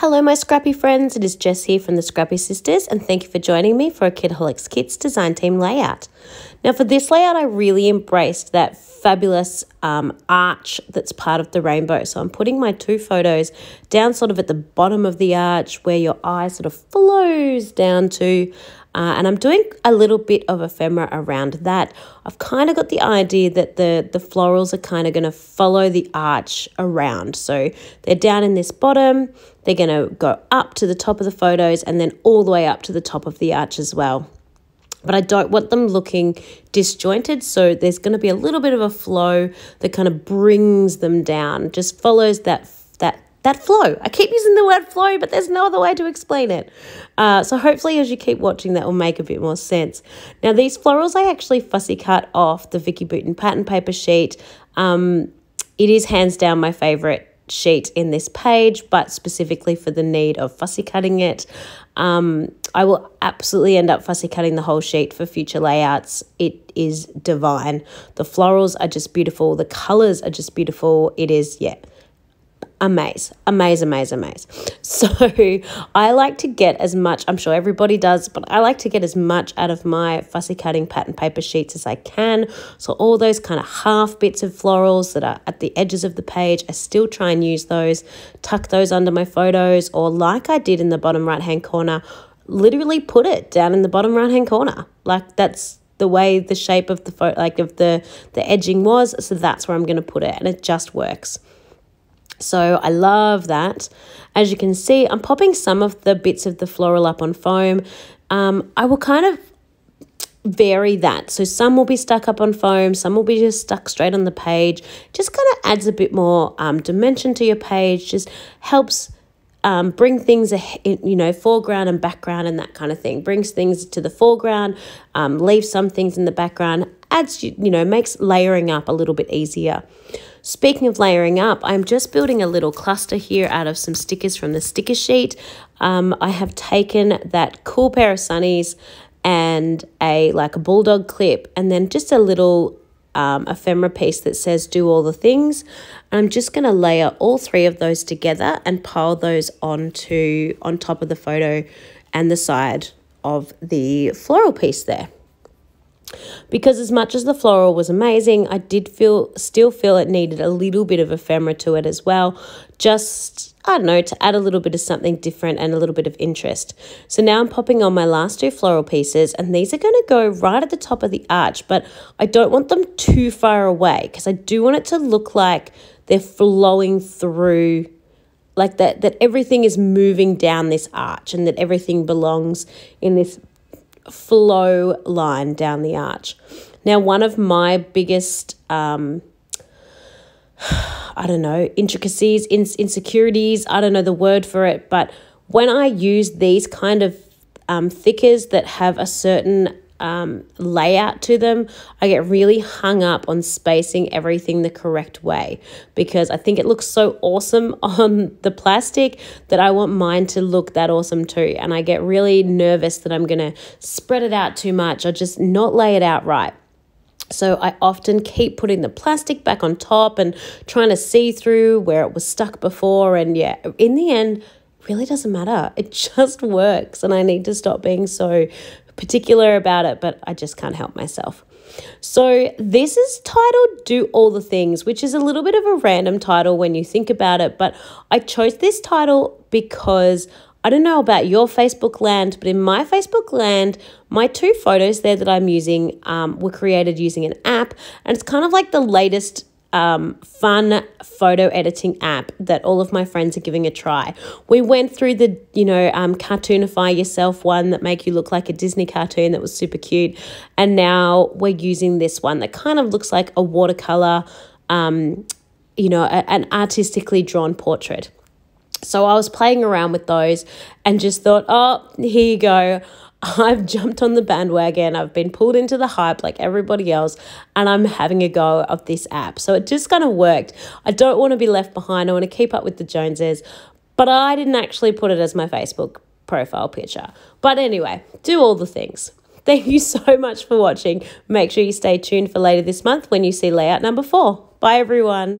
Hello my scrappy friends, it is Jess here from the Scrappy Sisters and thank you for joining me for a Kitaholic Kits design team layout. Now for this layout I really embraced that fabulous arch that's part of the rainbow. So I'm putting my two photos down sort of at the bottom of the arch where your eye sort of flows down to. And I'm doing a little bit of ephemera around that. I've kind of got the idea that the florals are kind of going to follow the arch around. So they're down in this bottom, they're going to go up to the top of the photos and then all the way up to the top of the arch as well. But I don't want them looking disjointed, so there's going to be a little bit of a flow that kind of brings them down, just follows that flow. I keep using the word flow, but there's no other way to explain it. So hopefully as you keep watching, that will make a bit more sense. Now these florals, I actually fussy cut off the Vicky Bouton pattern paper sheet. It is hands down my favourite sheet in this page, but specifically for the need of fussy cutting it. I will absolutely end up fussy cutting the whole sheet for future layouts. It is divine. The florals are just beautiful. The colours are just beautiful. It is, yeah. Amaze. So I like to get as much, I'm sure everybody does, but I like to get as much out of my fussy cutting pattern paper sheets as I can. So all those kind of half bits of florals that are at the edges of the page, I still try and use those, tuck those under my photos, or like I did in the bottom right hand corner, literally put it down in the bottom right hand corner. Like that's the way the shape of the photo, like of the edging was, so that's where I'm going to put it, and it just works. So I love that. As you can see, I'm popping some of the bits of the floral up on foam. I will kind of vary that. So some will be stuck up on foam, some will be just stuck straight on the page. Just kind of adds a bit more dimension to your page, just helps bring things, foreground and background and that kind of thing. Brings things to the foreground, leaves some things in the background, adds, makes layering up a little bit easier. Speaking of layering up, I'm just building a little cluster here out of some stickers from the sticker sheet. I have taken that cool pair of sunnies and a bulldog clip and then just a little ephemera piece that says do all the things. And I'm just going to layer all three of those together and pile those on top of the photo and the side of the floral piece there. Because as much as the floral was amazing, I did still feel it needed a little bit of ephemera to it as well. Just, I don't know, to add a little bit of something different and a little bit of interest. So now I'm popping on my last two floral pieces, and these are going to go right at the top of the arch, but I don't want them too far away because I do want it to look like they're flowing through, like that everything is moving down this arch and that everything belongs in this flow line down the arch. Now, one of my biggest, intricacies, insecurities, I don't know the word for it, but when I use these kind of thickers that have a certain layout to them, I get really hung up on spacing everything the correct way because I think it looks so awesome on the plastic that I want mine to look that awesome too. And I get really nervous that I'm going to spread it out too much or just not lay it out right. So I often keep putting the plastic back on top and trying to see through where it was stuck before. And yeah, in the end, it really doesn't matter. It just works. And I need to stop being so particular about it, but I just can't help myself. So this is titled Do All the Things, which is a little bit of a random title when you think about it, but I chose this title because I don't know about your Facebook land, but in my Facebook land, my two photos there that I'm using were created using an app, and it's kind of like the latest fun photo editing app that all of my friends are giving a try. We went through the, cartoonify yourself one that make you look like a Disney cartoon that was super cute. And now we're using this one that kind of looks like a watercolor, an artistically drawn portrait. So I was playing around with those and just thought, oh, here you go. I've jumped on the bandwagon. I've been pulled into the hype like everybody else, and I'm having a go of this app. So it just kind of worked. I don't want to be left behind. I want to keep up with the Joneses, but I didn't actually put it as my Facebook profile picture. But anyway, do all the things. Thank you so much for watching. Make sure you stay tuned for later this month when you see layout number 4. Bye, everyone.